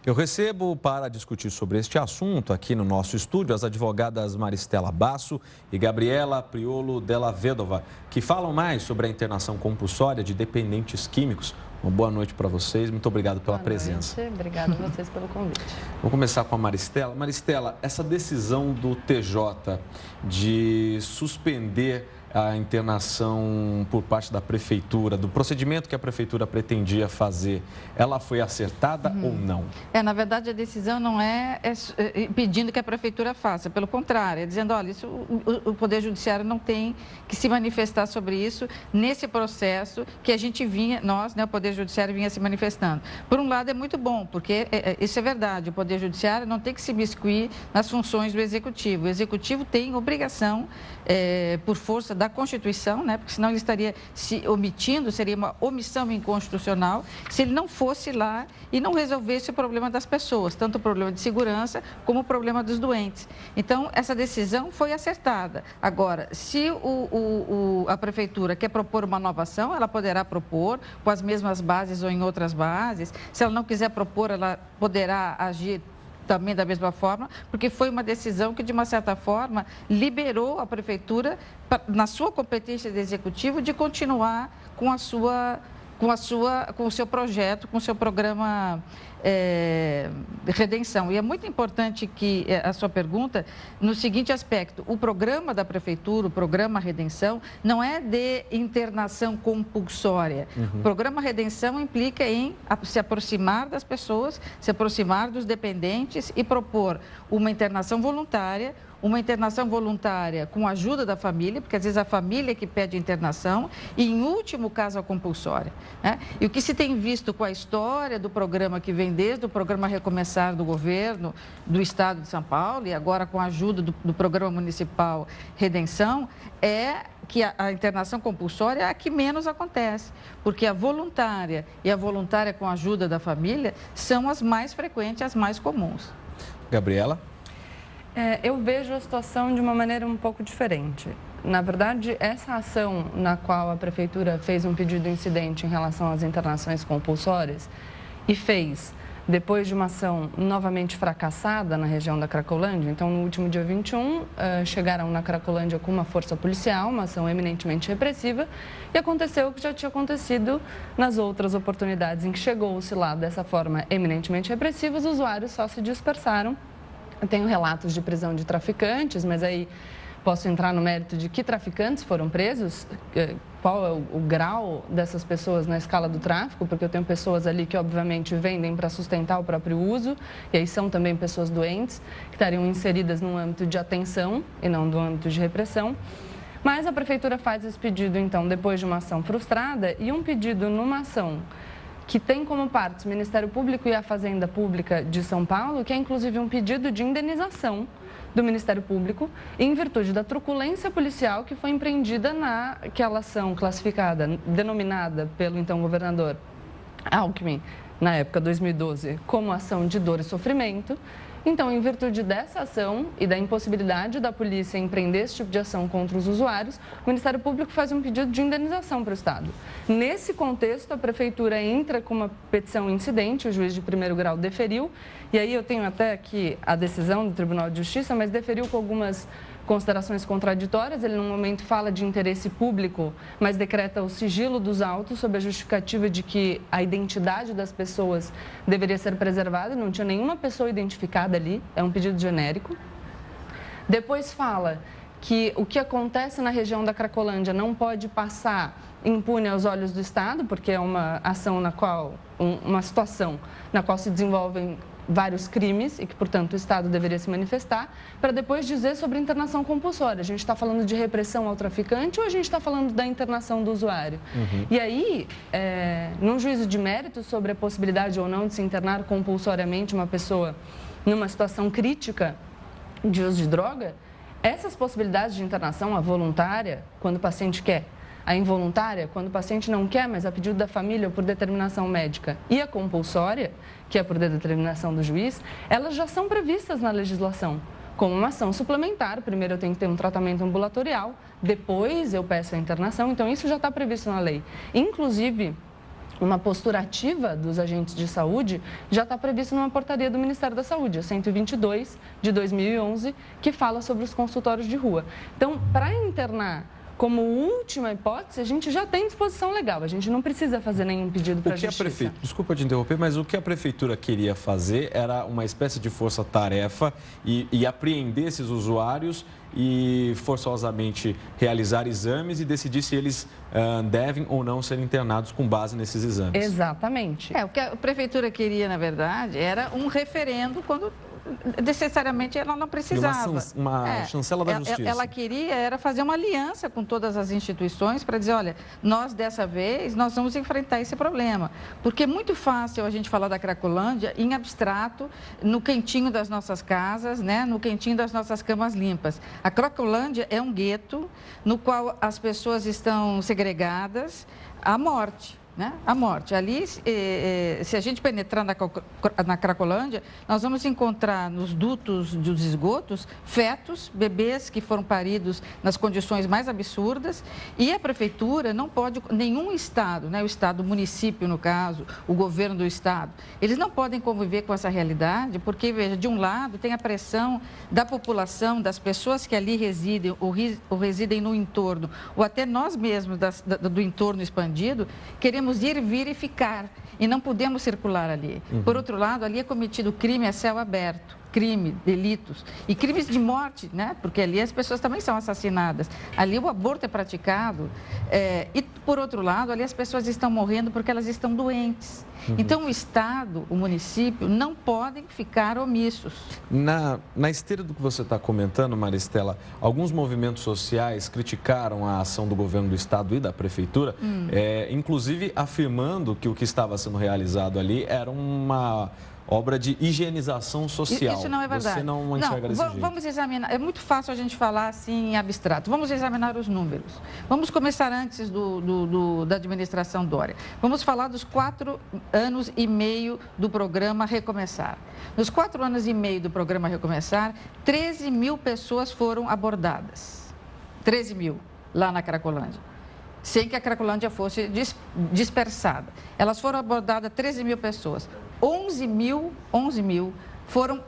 Eu recebo para discutir sobre este assunto aqui no nosso estúdio as advogadas Maristela Basso e Gabriela Priolo Della Vedova, que falam mais sobre a internação compulsória de dependentes químicos. Uma boa noite para vocês, muito obrigado pela presença. Obrigada a vocês pelo convite. Vou começar com a Maristela. Maristela, essa decisão do TJ de suspender a internação por parte da prefeitura, do procedimento que a prefeitura pretendia fazer, ela foi acertada ou não? Na verdade, a decisão não é pedindo que a prefeitura faça, pelo contrário, é dizendo, olha, isso, o Poder Judiciário não tem que se manifestar sobre isso nesse processo que a gente vinha, nós, o Poder Judiciário vinha se manifestando. Por um lado, é muito bom, porque isso é verdade, o Poder Judiciário não tem que se imiscuir nas funções do Executivo. O Executivo tem obrigação, por força da Constituição, porque senão ele estaria se omitindo, seria uma omissão inconstitucional, se ele não fosse lá e não resolvesse o problema das pessoas, tanto o problema de segurança como o problema dos doentes. Então, essa decisão foi acertada. Agora, se a Prefeitura quer propor uma nova ação, ela poderá propor com as mesmas bases ou em outras bases. Se ela não quiser propor, ela poderá agir também da mesma forma, porque foi uma decisão que, de uma certa forma, liberou a Prefeitura, na sua competência de executivo, de continuar com o seu projeto, com o seu programa Redenção. E é muito importante que a sua pergunta, no seguinte aspecto, o programa da Prefeitura, o programa Redenção, não é de internação compulsória. O programa Redenção implica em se aproximar das pessoas, se aproximar dos dependentes e propor uma internação voluntária com a ajuda da família, porque às vezes a família é que pede internação, e em último caso a compulsória. E o que se tem visto com a história do programa que vem desde o programa Recomeçar do governo do Estado de São Paulo e agora com a ajuda do programa municipal Redenção, é que a internação compulsória é a que menos acontece, porque a voluntária e a voluntária com a ajuda da família são as mais frequentes, as mais comuns. Gabriela? Eu vejo a situação de uma maneira um pouco diferente. Na verdade, essa ação na qual a Prefeitura fez um pedido incidente em relação às internações compulsórias e fez depois de uma ação novamente fracassada na região da Cracolândia. Então, no último dia 21, chegaram na Cracolândia com uma força policial, uma ação eminentemente repressiva, e aconteceu o que já tinha acontecido nas outras oportunidades em que chegou-se lá dessa forma eminentemente repressiva, os usuários só se dispersaram. Eu tenho relatos de prisão de traficantes, mas aí posso entrar no mérito de que traficantes foram presos, qual é o grau dessas pessoas na escala do tráfico, porque eu tenho pessoas ali que, obviamente, vendem para sustentar o próprio uso, e aí são também pessoas doentes, que estariam inseridas no âmbito de atenção e não do âmbito de repressão. Mas a Prefeitura faz esse pedido, então, depois de uma ação frustrada e um pedido numa ação que tem como partes o Ministério Público e a Fazenda Pública de São Paulo, que é inclusive um pedido de indenização do Ministério Público em virtude da truculência policial que foi empreendida naquela ação classificada, denominada pelo então governador Alckmin, na época 2012, como ação de dor e sofrimento. Então, em virtude dessa ação e da impossibilidade da polícia empreender esse tipo de ação contra os usuários, o Ministério Público faz um pedido de indenização para o Estado. Nesse contexto, a Prefeitura entra com uma petição incidente, o juiz de primeiro grau deferiu, e aí eu tenho até aqui a decisão do Tribunal de Justiça, mas deferiu com algumas considerações contraditórias. Ele, no momento, fala de interesse público, mas decreta o sigilo dos autos sob a justificativa de que a identidade das pessoas deveria ser preservada. Não tinha nenhuma pessoa identificada ali, é um pedido genérico. Depois fala que o que acontece na região da Cracolândia não pode passar impune aos olhos do Estado, porque é uma ação na qual, uma situação na qual se desenvolvem vários crimes e que, portanto, o Estado deveria se manifestar, para depois dizer sobre internação compulsória. A gente está falando de repressão ao traficante ou a gente está falando da internação do usuário? E aí, num juízo de mérito sobre a possibilidade ou não de se internar compulsoriamente uma pessoa numa situação crítica de uso de droga, essas possibilidades de internação, a voluntária, quando o paciente quer, a involuntária, quando o paciente não quer, mas a pedido da família ou por determinação médica, e a compulsória, que é por determinação do juiz, elas já são previstas na legislação como uma ação suplementar. Primeiro eu tenho que ter um tratamento ambulatorial, depois eu peço a internação, então isso já está previsto na lei. Inclusive, uma postura ativa dos agentes de saúde já está previsto numa portaria do Ministério da Saúde, a 122 de 2011, que fala sobre os consultórios de rua. Então, para internar como última hipótese, a gente já tem disposição legal, a gente não precisa fazer nenhum pedido para a Justiça. Desculpa te interromper, mas o que a Prefeitura queria fazer era uma espécie de força-tarefa e apreender esses usuários e forçosamente realizar exames e decidir se eles devem ou não ser internados com base nesses exames. Exatamente. O que a Prefeitura queria, na verdade, era um referendo quando necessariamente ela não precisava. Uma chancela da Justiça. Ela queria era fazer uma aliança com todas as instituições para dizer, olha, nós dessa vez nós vamos enfrentar esse problema. Porque é muito fácil a gente falar da Cracolândia em abstrato, no quentinho das nossas casas, né, no quentinho das nossas camas limpas. A Cracolândia é um gueto no qual as pessoas estão segregadas à morte. Né? A morte. Ali, se a gente penetrar na Cracolândia, nós vamos encontrar nos dutos dos esgotos fetos, bebês que foram paridos nas condições mais absurdas, e a Prefeitura não pode, nenhum Estado, né? O Estado, o município no caso, o governo do Estado, eles não podem conviver com essa realidade, porque, veja, de um lado tem a pressão da população, das pessoas que ali residem ou residem no entorno, ou até nós mesmos do entorno expandido, queremos ir, vir e ficar, e não podemos circular ali. Por outro lado, ali é cometido crime a céu aberto, crime, delitos, e crimes de morte, né? Porque ali as pessoas também são assassinadas. Ali o aborto é praticado, e por outro lado, ali as pessoas estão morrendo porque elas estão doentes. Então o Estado, o município, não podem ficar omissos. Na esteira do que você está comentando, Maristela, alguns movimentos sociais criticaram a ação do governo do Estado e da Prefeitura, inclusive afirmando que o que estava sendo realizado ali era uma obra de higienização social. Isso não é verdade. Você não enxerga desse jeito. Vamos examinar. É muito fácil a gente falar assim em abstrato. Vamos examinar os números. Vamos começar antes da administração Dória. Vamos falar dos 4 anos e meio do programa Recomeçar. Nos 4 anos e meio do programa Recomeçar, 13 mil pessoas foram abordadas. 13 mil, lá na Cracolândia. Sem que a Cracolândia fosse dispersada. Elas foram abordadas 13 mil pessoas. 11 mil foram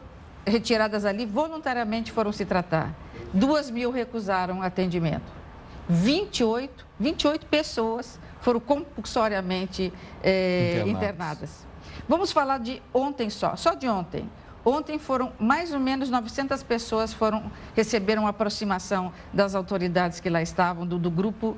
retiradas ali, voluntariamente foram se tratar. 2 mil recusaram atendimento. 28 pessoas foram compulsoriamente internadas. Vamos falar de ontem só de ontem. Ontem foram mais ou menos 900 pessoas receberam aproximação das autoridades que lá estavam, do grupo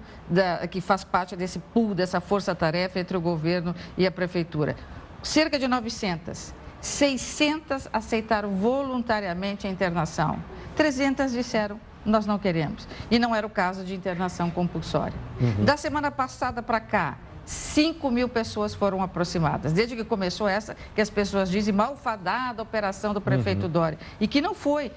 que faz parte desse pool, dessa força-tarefa entre o governo e a Prefeitura. Cerca de 900. 600 aceitaram voluntariamente a internação. 300 disseram, nós não queremos. E não era o caso de internação compulsória. Da semana passada para cá, 5 mil pessoas foram aproximadas. Desde que começou essa, que as pessoas dizem, malfadada a operação do prefeito Dória. E que não foi.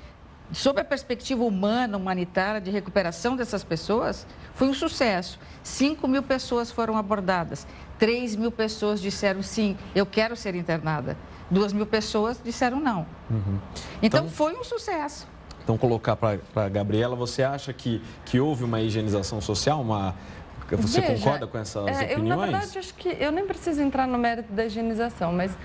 Sob a perspectiva humana, humanitária, de recuperação dessas pessoas, foi um sucesso. 5 mil pessoas foram abordadas. 3 mil pessoas disseram sim, eu quero ser internada. 2 mil pessoas disseram não. Então, foi um sucesso. Então, colocar para a Gabriela, você acha que houve uma higienização social, Você concorda com essas opiniões? Eu, na verdade, acho que eu nem preciso entrar no mérito da higienização, mas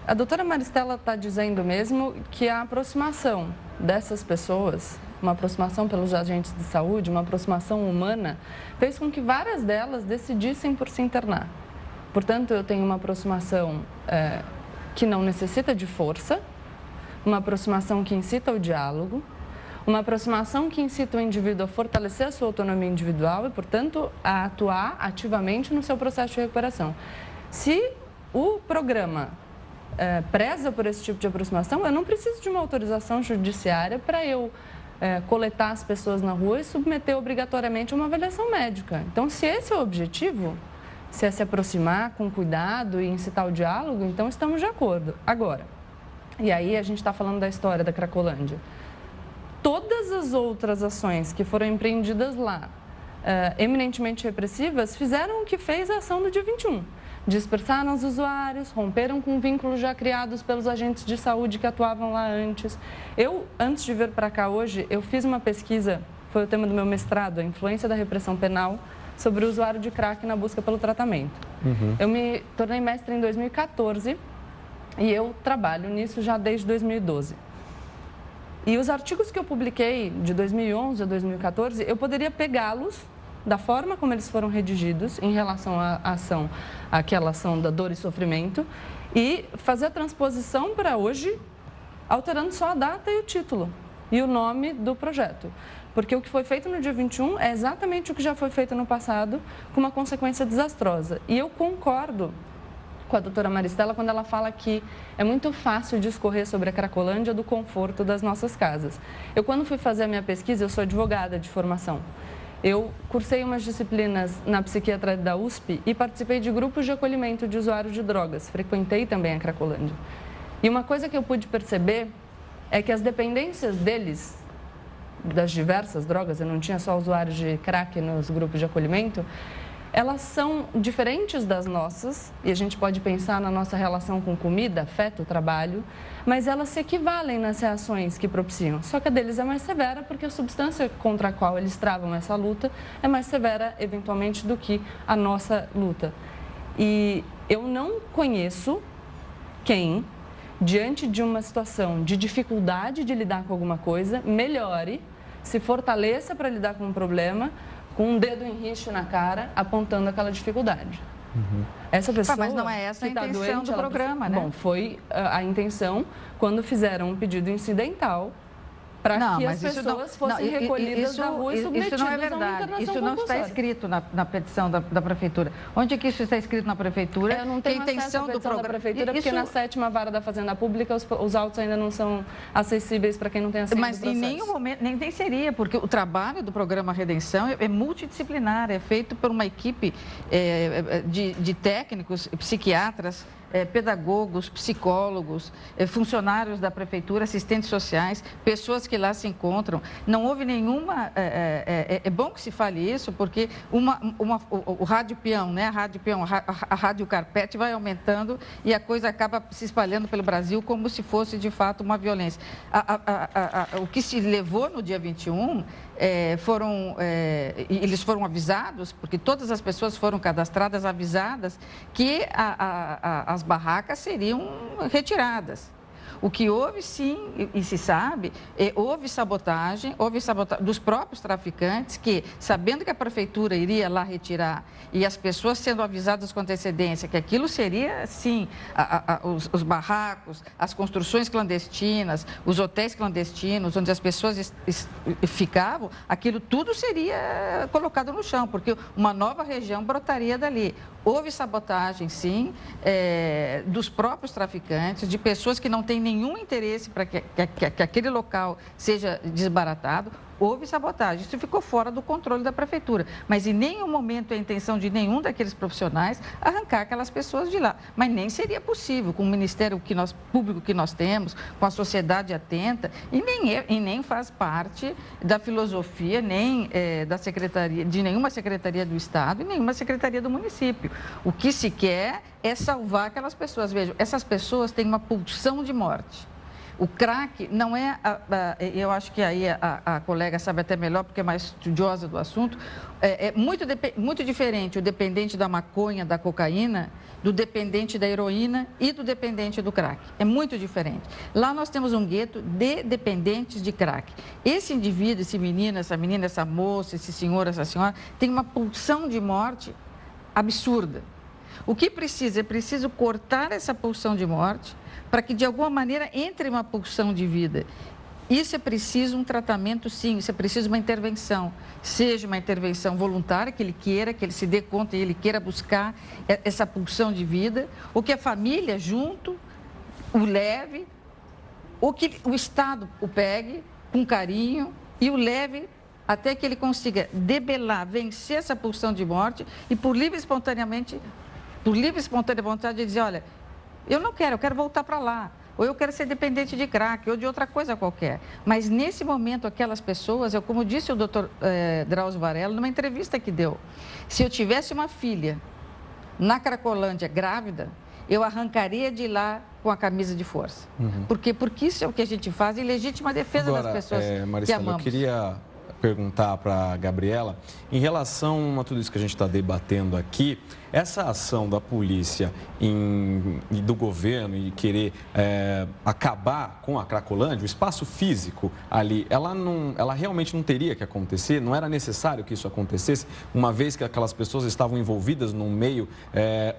a doutora Maristela está dizendo mesmo que a aproximação dessas pessoas, uma aproximação pelos agentes de saúde, uma aproximação humana, fez com que várias delas decidissem por se internar. Portanto, eu tenho uma aproximação que não necessita de força, uma aproximação que incita ao diálogo, uma aproximação que incita o indivíduo a fortalecer a sua autonomia individual e, portanto, a atuar ativamente no seu processo de recuperação. Se o programa preza por esse tipo de aproximação, eu não preciso de uma autorização judiciária para eu coletar as pessoas na rua e submeter obrigatoriamente a uma avaliação médica. Então, se esse é o objetivo, se é se aproximar com cuidado e incitar o diálogo, então estamos de acordo. Agora, e aí a gente está falando da história da Cracolândia. Todas as outras ações que foram empreendidas lá, eminentemente repressivas, fizeram o que fez a ação do dia 21. Dispersaram os usuários, romperam com vínculos já criados pelos agentes de saúde que atuavam lá antes. Eu, antes de vir para cá hoje, eu fiz uma pesquisa, foi o tema do meu mestrado, a influência da repressão penal sobre o usuário de crack na busca pelo tratamento. Eu me tornei mestre em 2014 e eu trabalho nisso já desde 2012. E os artigos que eu publiquei de 2011 a 2014, eu poderia pegá-los da forma como eles foram redigidos em relação à ação, àquela ação da dor e sofrimento, e fazer a transposição para hoje, alterando só a data e o título e o nome do projeto. Porque o que foi feito no dia 21 é exatamente o que já foi feito no passado, com uma consequência desastrosa. E eu concordo com a doutora Maristela quando ela fala que é muito fácil discorrer sobre a Cracolândia do conforto das nossas casas. Eu, quando fui fazer a minha pesquisa, eu sou advogada de formação. Eu cursei umas disciplinas na psiquiatria da USP e participei de grupos de acolhimento de usuários de drogas. Frequentei também a Cracolândia. E uma coisa que eu pude perceber é que as dependências deles, das diversas drogas, eu não tinha só usuários de crack nos grupos de acolhimento, elas são diferentes das nossas, e a gente pode pensar na nossa relação com comida, afeto, trabalho, mas elas se equivalem nas reações que propiciam. Só que a deles é mais severa porque a substância contra a qual eles travam essa luta é mais severa, eventualmente, do que a nossa luta. E eu não conheço quem, diante de uma situação de dificuldade de lidar com alguma coisa, melhore, se fortaleça para lidar com um problema, com um dedo em rixo na cara, apontando aquela dificuldade. Essa pessoa mas não é essa a intenção doente, do programa, né? Bom, foi a intenção quando fizeram um pedido incidental para que as pessoas fossem recolhidas da rua e submetidas isso não é a uma verdade. internação Isso não está escrito na petição da Prefeitura. Onde é que isso está escrito na Prefeitura? Eu não tenho acesso à petição da Prefeitura, porque na 7ª Vara da Fazenda Pública os autos ainda não são acessíveis para quem não tem acesso ao processo. Mas em nenhum momento, nem seria, porque o trabalho do Programa Redenção é multidisciplinar, é feito por uma equipe de técnicos, psiquiatras, pedagogos, psicólogos, funcionários da Prefeitura, assistentes sociais, pessoas que lá se encontram. Não houve nenhuma... É bom que se fale isso, porque o rádio peão, né? A rádio carpete vai aumentando e a coisa acaba se espalhando pelo Brasil como se fosse, de fato, uma violência. O que se levou no dia 21... eles foram avisados, porque todas as pessoas foram cadastradas, avisadas, que as barracas seriam retiradas. O que houve, sim, e se sabe, houve sabotagem dos próprios traficantes que, sabendo que a Prefeitura iria lá retirar e as pessoas sendo avisadas com antecedência que aquilo seria, sim, os barracos, as construções clandestinas, os hotéis clandestinos, onde as pessoas ficavam, aquilo tudo seria colocado no chão, porque uma nova região brotaria dali. Houve sabotagem, sim, dos próprios traficantes, de pessoas que não têm nenhum interesse para que aquele local seja desbaratado. Houve sabotagem, isso ficou fora do controle da Prefeitura, mas em nenhum momento é a intenção de nenhum daqueles profissionais arrancar aquelas pessoas de lá. Mas nem seria possível com o Ministério Público que nós temos, com a sociedade atenta, e nem faz parte da filosofia, nem da secretaria, de nenhuma secretaria do Estado e nenhuma secretaria do município. O que se quer é salvar aquelas pessoas. Vejam, essas pessoas têm uma pulsão de morte. O crack não é, eu acho que aí a colega sabe até melhor, porque é mais estudiosa do assunto, é muito diferente o dependente da maconha, da cocaína, do dependente da heroína e do dependente do crack. É muito diferente. Lá nós temos um gueto de dependentes de crack. Esse indivíduo, esse menino, essa menina, essa moça, esse senhor, essa senhora, tem uma pulsão de morte absurda. O que precisa? É preciso cortar essa pulsão de morte para que, de alguma maneira, entre uma pulsão de vida. Isso é preciso um tratamento, sim, isso é preciso uma intervenção. Seja uma intervenção voluntária, que ele queira, que ele se dê conta e ele queira buscar essa pulsão de vida, ou que a família, junto, o leve, ou que o Estado o pegue com carinho e o leve até que ele consiga debelar, vencer essa pulsão de morte e, por livre e espontânea vontade, dizer, olha, eu não quero, eu quero voltar para lá, ou eu quero ser dependente de crack, ou de outra coisa qualquer. Mas, nesse momento, aquelas pessoas, como disse o doutor Drauzio Varela, numa entrevista que deu, se eu tivesse uma filha na Cracolândia grávida, eu arrancaria de lá com a camisa de força. Por quê? Porque isso é o que a gente faz em legítima defesa das pessoas que amamos. Eu queria perguntar para a Gabriela, em relação a tudo isso que a gente está debatendo aqui, essa ação da polícia e do governo e querer acabar com a Cracolândia, o espaço físico ali, ela realmente não teria que acontecer? Não era necessário que isso acontecesse, uma vez que aquelas pessoas estavam envolvidas num meio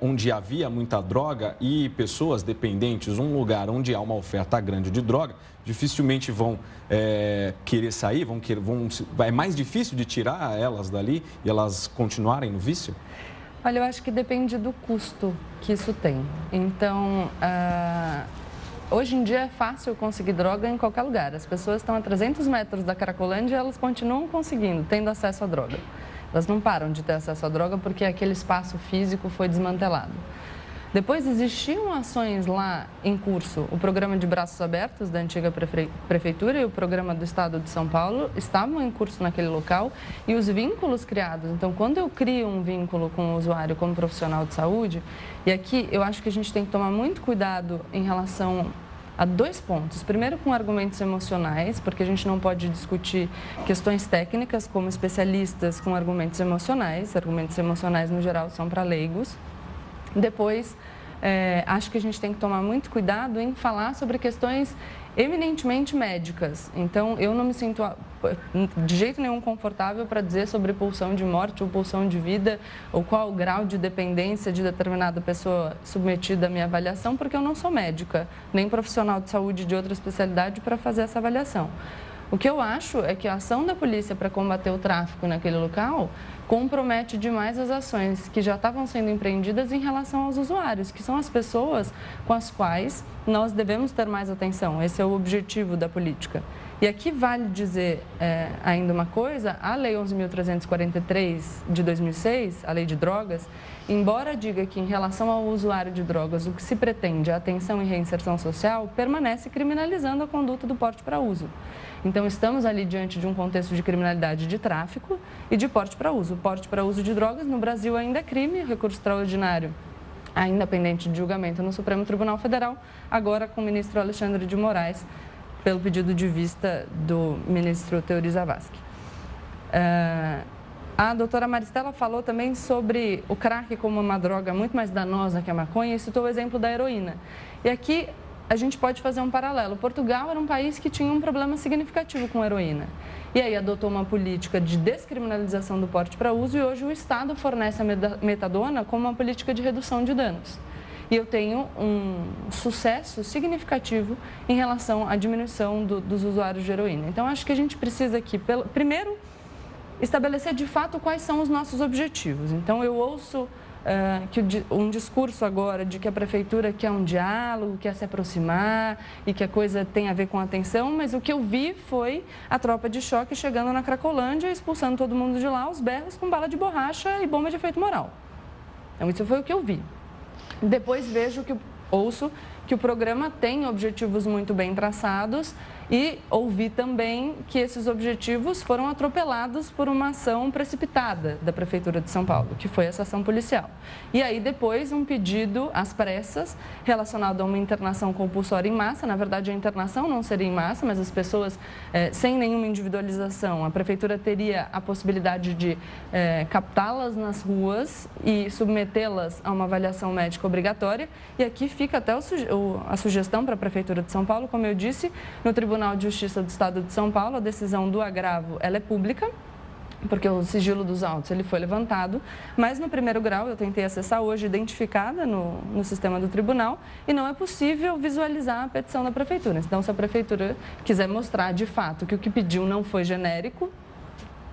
onde havia muita droga e pessoas dependentes, um lugar onde há uma oferta grande de droga, dificilmente vão querer sair, é mais difícil de tirar elas dali e elas continuarem no vício? Olha, eu acho que depende do custo que isso tem. Então, hoje em dia é fácil conseguir droga em qualquer lugar. As pessoas estão a 300 metros da Cracolândia e elas continuam conseguindo, tendo acesso à droga. Elas não param de ter acesso à droga porque aquele espaço físico foi desmantelado. Depois existiam ações lá em curso, o programa de braços abertos da antiga prefeitura e o programa do estado de São Paulo estavam em curso naquele local e os vínculos criados. Então, quando eu crio um vínculo com o usuário como profissional de saúde, e aqui eu acho que a gente tem que tomar muito cuidado em relação a 2 pontos. Primeiro, com argumentos emocionais, porque a gente não pode discutir questões técnicas como especialistas com argumentos emocionais. Argumentos emocionais, no geral, são para leigos. Depois, acho que a gente tem que tomar muito cuidado em falar sobre questões eminentemente médicas. Então, eu não me sinto de jeito nenhum confortável para dizer sobre pulsão de morte ou pulsão de vida ou qual o grau de dependência de determinada pessoa submetida à minha avaliação, porque eu não sou médica, nem profissional de saúde de outra especialidade para fazer essa avaliação. O que eu acho é que a ação da polícia para combater o tráfico naquele local compromete demais as ações que já estavam sendo empreendidas em relação aos usuários, que são as pessoas com as quais nós devemos ter mais atenção. Esse é o objetivo da política. E aqui vale dizer ainda uma coisa, a Lei 11.343 de 2006, a Lei de Drogas, embora diga que em relação ao usuário de drogas o que se pretende é atenção e reinserção social, permanece criminalizando a conduta do porte para uso. Então, estamos ali diante de um contexto de criminalidade de tráfico e de porte para uso. O porte para uso de drogas no Brasil ainda é crime, recurso extraordinário, ainda pendente de julgamento no Supremo Tribunal Federal, agora com o ministro Alexandre de Moraes, pelo pedido de vista do ministro Teori Zavascki. A doutora Maristela falou também sobre o crack como uma droga muito mais danosa que a maconha e citou o exemplo da heroína. E aqui a gente pode fazer um paralelo. Portugal era um país que tinha um problema significativo com a heroína. E aí adotou uma política de descriminalização do porte para uso e hoje o Estado fornece a metadona como uma política de redução de danos. E eu tenho um sucesso significativo em relação à diminuição dos usuários de heroína. Então, acho que a gente precisa aqui, primeiro, estabelecer de fato quais são os nossos objetivos. Então, eu ouço um discurso agora de que a prefeitura quer um diálogo, quer se aproximar e que a coisa tem a ver com atenção, mas o que eu vi foi a tropa de choque chegando na Cracolândia, expulsando todo mundo de lá, aos berros, com bala de borracha e bomba de efeito moral. Então, isso foi o que eu vi. Depois ouço que o programa tem objetivos muito bem traçados e ouvi também que esses objetivos foram atropelados por uma ação precipitada da Prefeitura de São Paulo, que foi essa ação policial. E aí depois um pedido às pressas relacionado a uma internação compulsória em massa. Na verdade, a internação não seria em massa, mas as pessoas sem nenhuma individualização. A Prefeitura teria a possibilidade de captá-las nas ruas e submetê-las a uma avaliação médica obrigatória. E aqui fica até a sugestão para a Prefeitura de São Paulo, como eu disse, no Tribunal de Justiça do Estado de São Paulo, a decisão do agravo ela é pública, porque o sigilo dos autos ele foi levantado, mas no primeiro grau eu tentei acessar hoje, identificada no sistema do tribunal, e não é possível visualizar a petição da Prefeitura. Então, se a Prefeitura quiser mostrar de fato que o que pediu não foi genérico,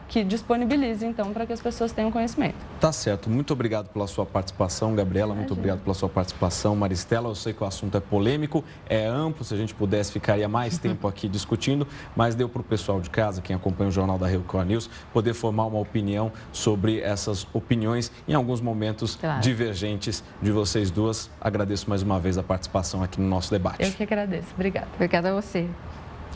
que disponibilize, então, para que as pessoas tenham conhecimento. Tá certo. Muito obrigado pela sua participação, Gabriela. Muito obrigado pela sua participação, Maristela. Eu sei que o assunto é polêmico, é amplo. Se a gente pudesse, ficaria mais tempo aqui discutindo, mas deu para o pessoal de casa, quem acompanha o Jornal da Record News, poder formar uma opinião sobre essas opiniões, em alguns momentos divergentes de vocês duas. Agradeço mais uma vez a participação aqui no nosso debate. Eu que agradeço. Obrigada. Obrigada a você.